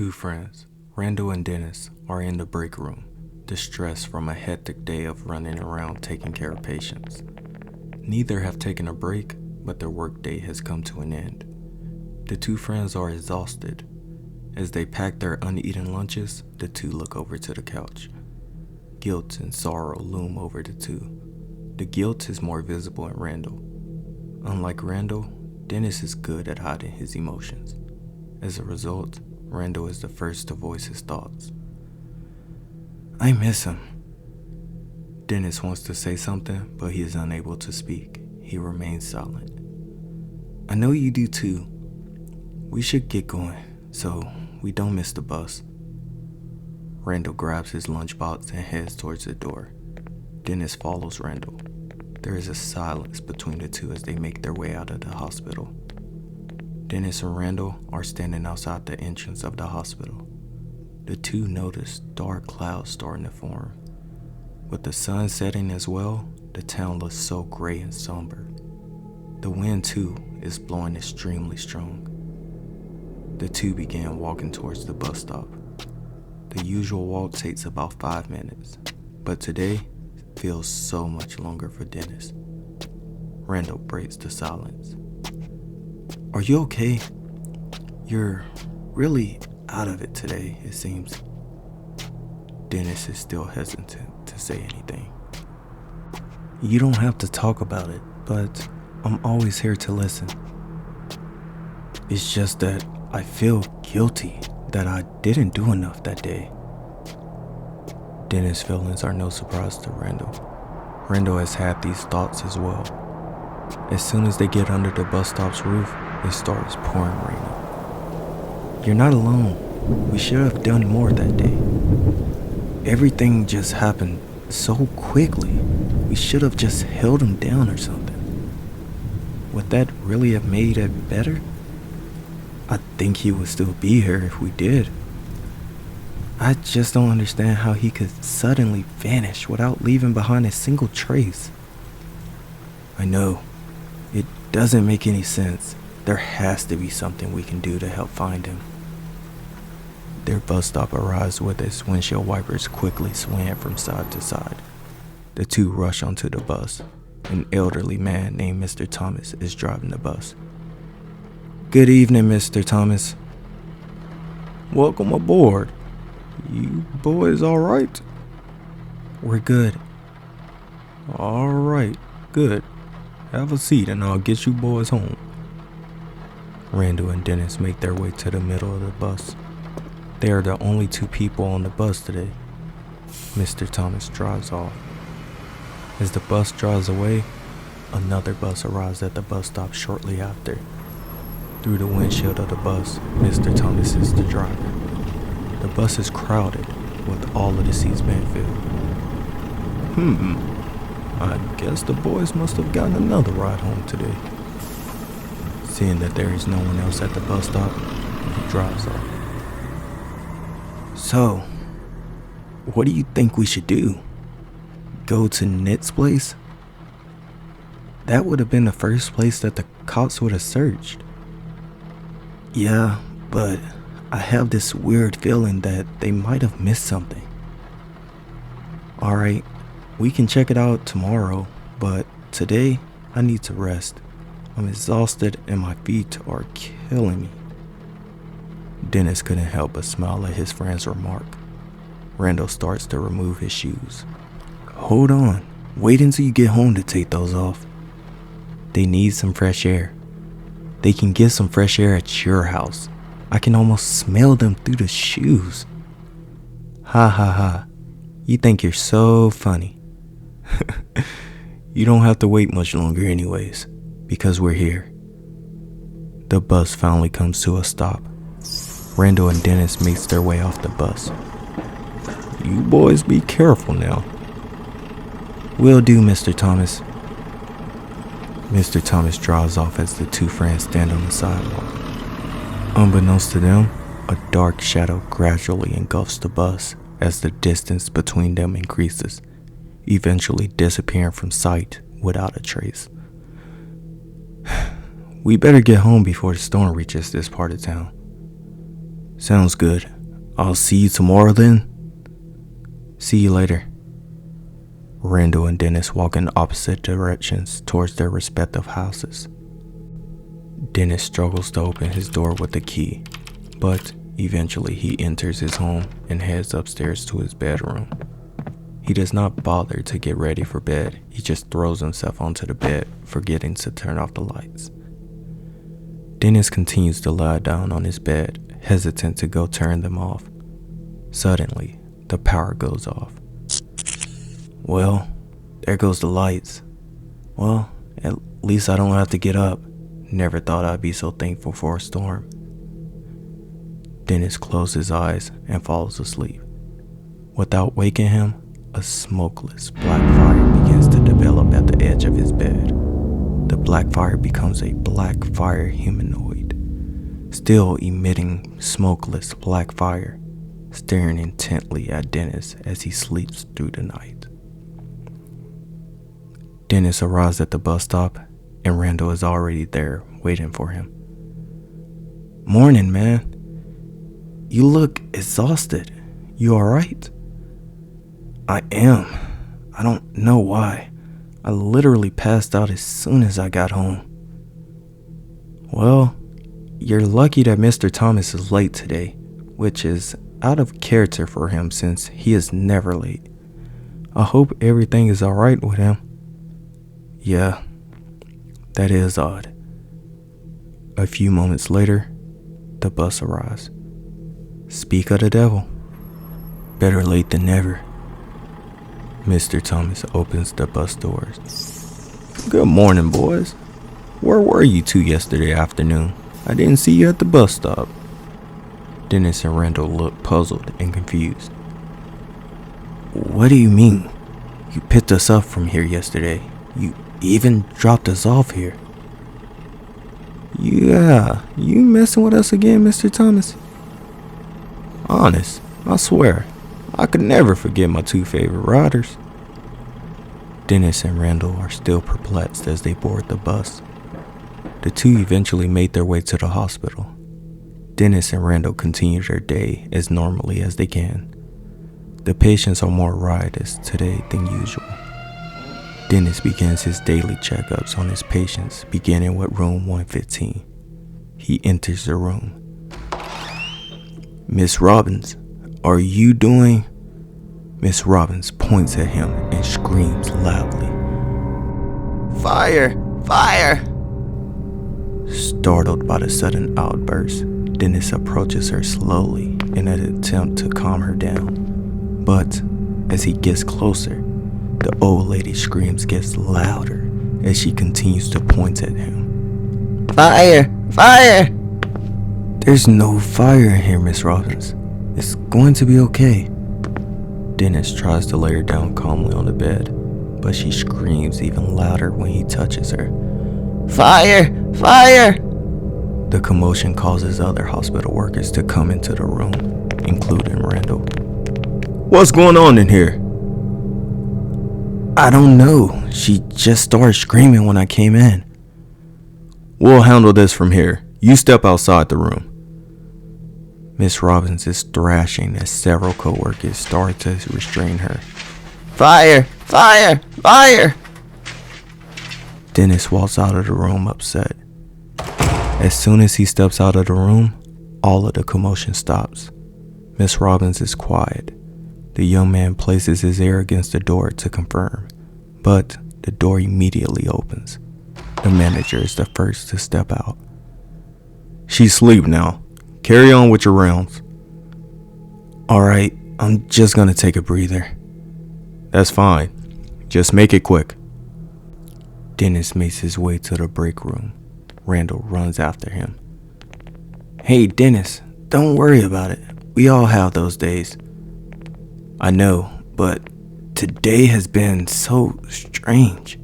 Two friends, Randall and Dennis, are in the break room, distressed from a hectic day of running around taking care of patients. Neither have taken a break, but their workday has come to an end. The two friends are exhausted. As they pack their uneaten lunches, the two look over to the couch. Guilt and sorrow loom over the two. The guilt is more visible in Randall. Unlike Randall, Dennis is good at hiding his emotions. As a result, Randall is the first to voice his thoughts. I miss him. Dennis wants to say something, but he is unable to speak. He remains silent. I know you do too. We should get going, so we don't miss the bus. Randall grabs his lunchbox and heads towards the door. Dennis follows Randall. There is a silence between the two as they make their way out of the hospital. Dennis and Randall are standing outside the entrance of the hospital. The two notice dark clouds starting to form. With the sun setting as well, the town looks so gray and somber. The wind, too, is blowing extremely strong. The two began walking towards the bus stop. The usual walk takes about 5 minutes, but today feels so much longer for Dennis. Randall breaks the silence. Are you okay? You're really out of it today, it seems. Dennis is still hesitant to say anything. You don't have to talk about it, but I'm always here to listen. It's just that I feel guilty that I didn't do enough that day. Dennis' feelings are no surprise to Randall. Randall has had these thoughts as well. As soon as they get under the bus stop's roof, it starts pouring raining. You're not alone. We should have done more that day. Everything just happened so quickly. We should have just held him down or something. Would that really have made it better? I think he would still be here if we did. I just don't understand how he could suddenly vanish without leaving behind a single trace. I know. It doesn't make any sense. There has to be something we can do to help find him. Their bus stop arrives with its windshield wipers quickly swaying from side to side. The two rush onto the bus. An elderly man named Mr. Thomas is driving the bus. Good evening, Mr. Thomas. Welcome aboard. You boys all right? We're good. All right, good. Have a seat and I'll get you boys home. Randall and Dennis make their way to the middle of the bus. They are the only two people on the bus today. Mr. Thomas drives off. As the bus drives away, another bus arrives at the bus stop shortly after. Through the windshield of the bus, Mr. Thomas is the driver. The bus is crowded, with all of the seats being filled. I guess the boys must have gotten another ride home today. Seeing that there is no one else at the bus stop, he drives off. So, what do you think we should do? Go to Nick's place? That would have been the first place that the cops would have searched. Yeah, but I have this weird feeling that they might have missed something. Alright, we can check it out tomorrow, but today I need to rest. I'm exhausted and my feet are killing me. Dennis couldn't help but smile at his friend's remark. Randall starts to remove his shoes. Hold on, wait until you get home to take those off. They need some fresh air. They can get some fresh air at your house. I can almost smell them through the shoes. Ha ha ha. You think you're so funny. You don't have to wait much longer anyways, because we're here. The bus finally comes to a stop. Randall and Dennis makes their way off the bus. You boys be careful now. Will do, Mr. Thomas. Mr. Thomas drives off as the two friends stand on the sidewalk. Unbeknownst to them, a dark shadow gradually engulfs the bus as the distance between them increases, eventually disappearing from sight without a trace. We better get home before the storm reaches this part of town. Sounds good. I'll see you tomorrow then. See you later. Randall and Dennis walk in opposite directions towards their respective houses. Dennis struggles to open his door with the key, but eventually he enters his home and heads upstairs to his bedroom. He does not bother to get ready for bed. He just throws himself onto the bed, forgetting to turn off the lights. Dennis continues to lie down on his bed, hesitant to go turn them off. Suddenly, the power goes off. Well, there goes the lights. Well, at least I don't have to get up. Never thought I'd be so thankful for a storm. Dennis closes his eyes and falls asleep. Without waking him, a smokeless black fire begins to develop at the edge of his bed. The black fire becomes a black fire humanoid, still emitting smokeless black fire, staring intently at Dennis as he sleeps through the night. Dennis arrives at the bus stop, and Randall is already there waiting for him. Morning, man. You look exhausted. You alright? I am. I don't know why. I literally passed out as soon as I got home. Well, you're lucky that Mr. Thomas is late today, which is out of character for him since he is never late. I hope everything is alright with him. Yeah, that is odd. A few moments later, the bus arrives. Speak of the devil. Better late than never. Mr. Thomas opens the bus doors. Good morning, boys. Where were you two yesterday afternoon? I didn't see you at the bus stop. Dennis and Randall look puzzled and confused. What do you mean? You picked us up from here yesterday. You even dropped us off here. Yeah, you messing with us again, Mr. Thomas? Honest, I swear, I could never forget my two favorite riders. Dennis and Randall are still perplexed as they board the bus. The two eventually made their way to the hospital. Dennis and Randall continue their day as normally as they can. The patients are more riotous today than usual. Dennis begins his daily checkups on his patients, beginning with room 115. He enters the room. Miss Robbins, are you doing? Miss Robbins points at him and screams loudly. Fire! Fire! Startled by the sudden outburst, Dennis approaches her slowly in an attempt to calm her down. But as he gets closer, the old lady's screams gets louder as she continues to point at him. Fire! Fire! There's no fire in here, Miss Robbins. It's going to be okay. Dennis tries to lay her down calmly on the bed, but she screams even louder when he touches her. Fire! Fire! The commotion causes other hospital workers to come into the room, including Randall. What's going on in here? I don't know. She just started screaming when I came in. We'll handle this from here. You step outside the room. Miss Robbins is thrashing as several co-workers start to restrain her. Fire! Fire! Fire! Dennis walks out of the room upset. As soon as he steps out of the room, all of the commotion stops. Miss Robbins is quiet. The young man places his ear against the door to confirm, but the door immediately opens. The manager is the first to step out. She's asleep now. Carry on with your rounds. Alright, I'm just gonna take a breather. That's fine. Just make it quick. Dennis makes his way to the break room. Randall runs after him. Hey Dennis, don't worry about it. We all have those days. I know, but today has been so strange.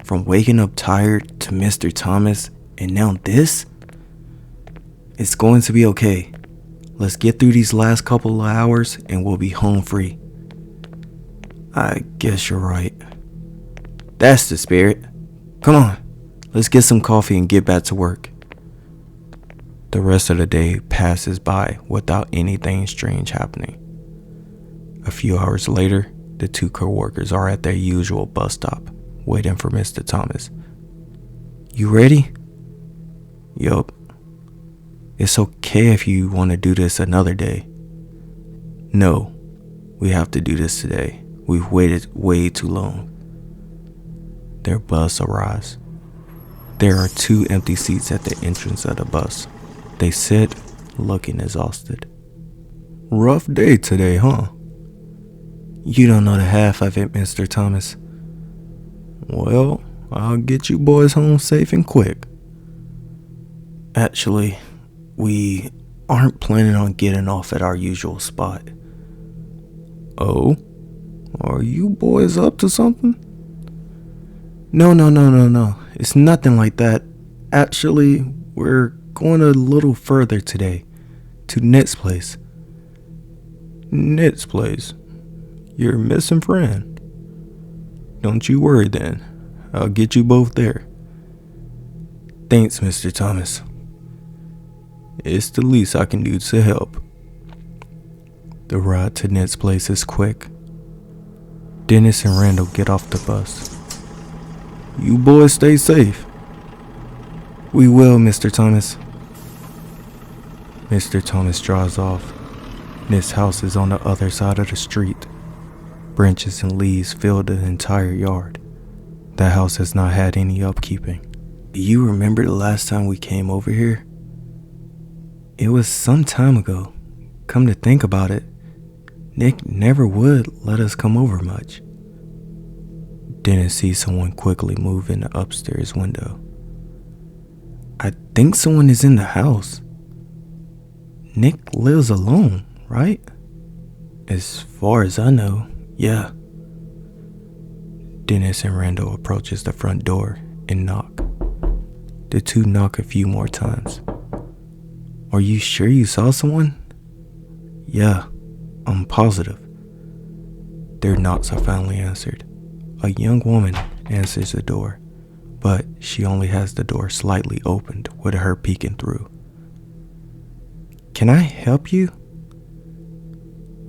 From waking up tired to Mr. Thomas and now this? It's going to be okay. Let's get through these last couple of hours and we'll be home free. I guess you're right. That's the spirit. Come on, let's get some coffee and get back to work. The rest of the day passes by without anything strange happening. A few hours later, the two co-workers are at their usual bus stop, waiting for Mr. Thomas. "You ready?" "Yup. It's okay if you want to do this another day." "No, we have to do this today. We've waited way too long." Their bus arrives. There are 2 empty seats at the entrance of the bus. They sit, looking exhausted. "Rough day today, huh?" "You don't know the half of it, Mr. Thomas." "Well, I'll get you boys home safe and quick." "Actually, we aren't planning on getting off at our usual spot." "Oh? Are you boys up to something?" No. It's nothing like that. Actually, we're going a little further today, to Nick's place." "Nick's place? Your missing friend?" "Don't you worry then. I'll get you both there." "Thanks, Mr. Thomas. It's the least I can do to help." The ride to Nick's place is quick. Dennis and Randall get off the bus. "You boys stay safe." "We will, Mr. Thomas." Mr. Thomas drives off. Nick's house is on the other side of the street. Branches and leaves fill the entire yard. The house has not had any upkeeping. "Do you remember the last time we came over here?" "It was some time ago. Come to think about it, Nick never would let us come over much." Dennis sees someone quickly move in the upstairs window. "I think someone is in the house. Nick lives alone, right?" "As far as I know, yeah." Dennis and Randall approaches the front door and knock. The two knock a few more times. "Are you sure you saw someone?" "Yeah, I'm positive." Their knocks are finally answered. A young woman answers the door, but she only has the door slightly opened with her peeking through. "Can I help you?"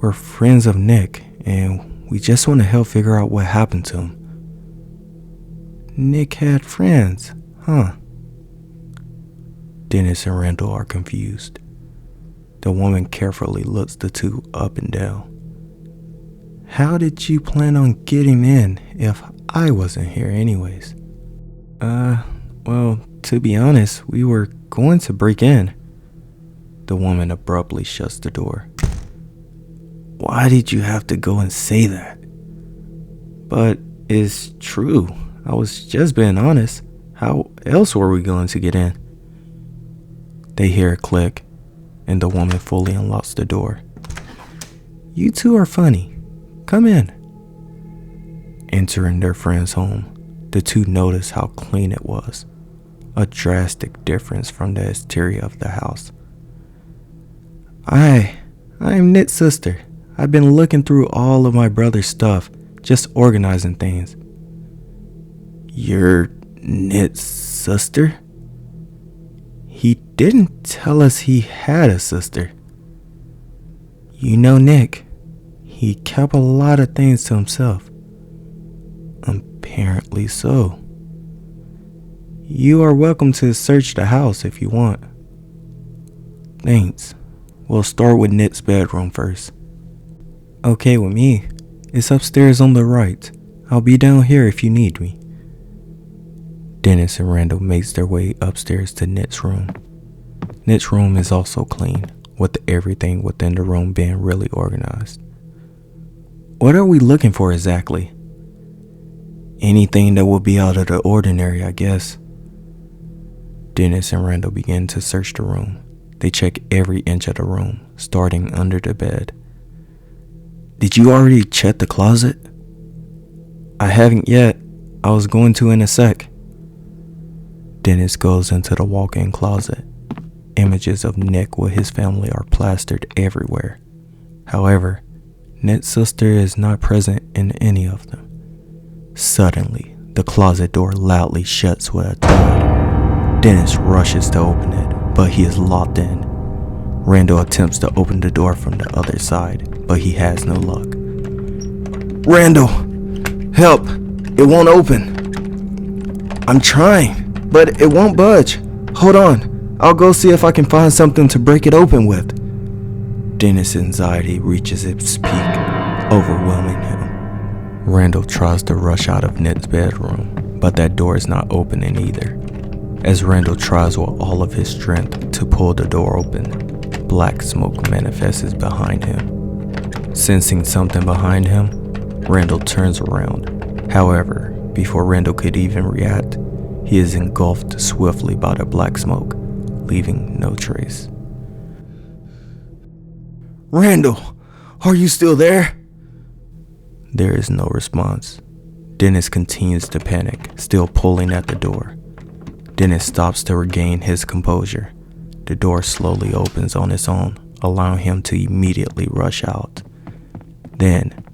"We're friends of Nick, and we just want to help figure out what happened to him." "Nick had friends, huh?" Dennis and Randall are confused. The woman carefully looks the two up and down. "How did you plan on getting in if I wasn't here anyways?" Well, to be honest, we were going to break in." The woman abruptly shuts the door. "Why did you have to go and say that?" "But it's true. I was just being honest. How else were we going to get in?" They hear a click, and the woman fully unlocks the door. "You two are funny. Come in." Entering their friend's home, the two notice how clean it was, a drastic difference from the exterior of the house. I'm Nick's sister. I've been looking through all of my brother's stuff, just organizing things." "You're Nick's sister?" "He didn't tell us he had a sister." "You know Nick. He kept a lot of things to himself." "Apparently so." "You are welcome to search the house if you want." "Thanks. We'll start with Nick's bedroom first." "Okay with me. It's upstairs on the right. I'll be down here if you need me." Dennis and Randall makes their way upstairs to Nick's room. Nick's room is also clean, with everything within the room being really organized. "What are we looking for exactly?" "Anything that will be out of the ordinary, I guess." Dennis and Randall begin to search the room. They check every inch of the room, starting under the bed. "Did you already check the closet?" "I haven't yet. I was going to in a sec." Dennis goes into the walk-in closet. Images of Nick with his family are plastered everywhere. However, Nick's sister is not present in any of them. Suddenly, the closet door loudly shuts with a thud. Dennis rushes to open it, but he is locked in. Randall attempts to open the door from the other side, but he has no luck. Randall, help! It won't open. I'm trying, but it won't budge. Hold on, I'll go see if I can find something to break it open with. Dennis' anxiety reaches its peak, overwhelming him. Randall tries to rush out of Ned's bedroom, but that door is not opening either. As Randall tries with all of his strength to pull the door open, black smoke manifests behind him. Sensing something behind him, Randall turns around. However, before Randall could even react, he is engulfed swiftly by the black smoke, leaving no trace. Randall, are you still there? There is no response. Dennis continues to panic, still pulling at the door. Dennis stops to regain his composure. The door slowly opens on its own, allowing him to immediately rush out. Then,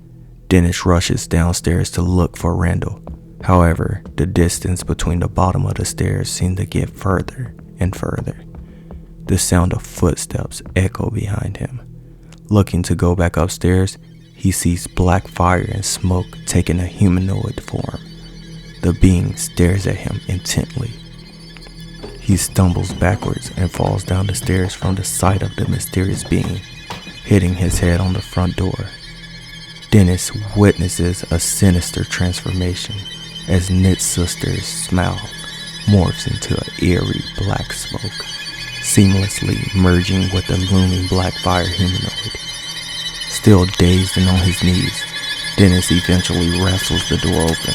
Dennis rushes downstairs to look for Randall. However, the distance between the bottom of the stairs seems to get further and further. The sound of footsteps echo behind him. Looking to go back upstairs, he sees black fire and smoke taking a humanoid form. The being stares at him intently. He stumbles backwards and falls down the stairs from the sight of the mysterious being, hitting his head on the front door. Dennis witnesses a sinister transformation as Ned's sister's smile morphs into an eerie black smoke, seamlessly merging with the looming black fire humanoid. Still dazed and on his knees, Dennis eventually wrestles the door open.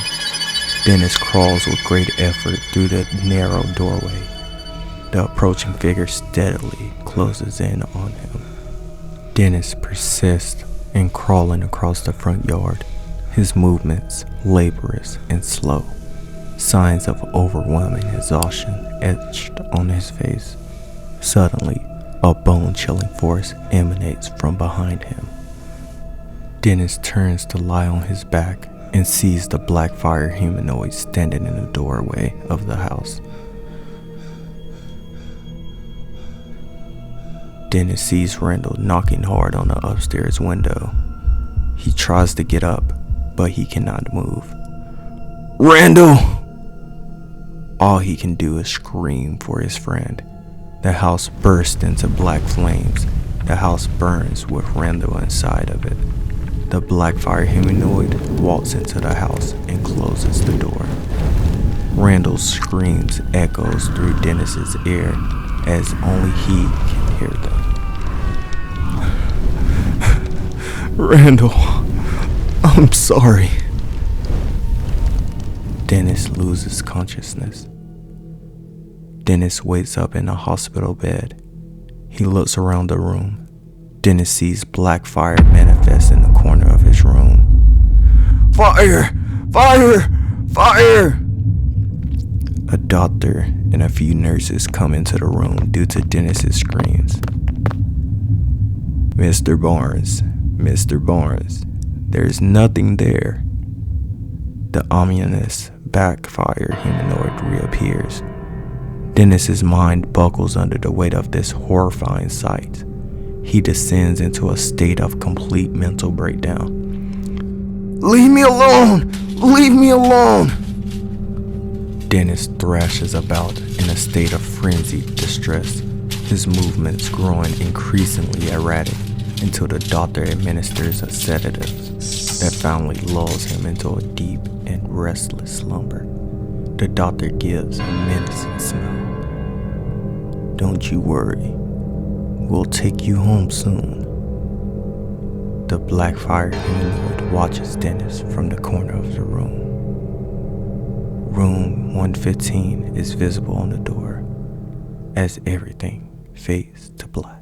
Dennis crawls with great effort through the narrow doorway. The approaching figure steadily closes in on him. Dennis persists in crawling across the front yard, his movements laborious and slow, signs of overwhelming exhaustion etched on his face. Suddenly, a bone-chilling force emanates from behind him. Dennis turns to lie on his back and sees the black fire humanoid standing in the doorway of the house. Dennis sees Randall knocking hard on the upstairs window. He tries to get up, but he cannot move. Randall! All he can do is scream for his friend. The house bursts into black flames. The house burns with Randall inside of it. The black fire humanoid walks into the house and closes the door. Randall's screams echoes through Dennis's ear as only he can hear them. Randall, I'm sorry. Dennis loses consciousness. Dennis wakes up in a hospital bed. He looks around the room. Dennis sees black fire manifest in the corner of his room. Fire! Fire! Fire! A doctor and a few nurses come into the room due to Dennis's screams. Mr. Barnes, there's nothing there. The ominous backfire humanoid reappears. Dennis's mind buckles under the weight of this horrifying sight. He descends into a state of complete mental breakdown. Leave me alone! Leave me alone! Dennis thrashes about in a state of frenzied distress, his movements growing increasingly erratic until the doctor administers a sedative that finally lulls him into a deep and restless slumber. The doctor gives a menacing smile. Don't you worry. We'll take you home soon. The black fire humanoid watches Dennis from the corner of the room. Room 115 is visible on the door as everything fades to black.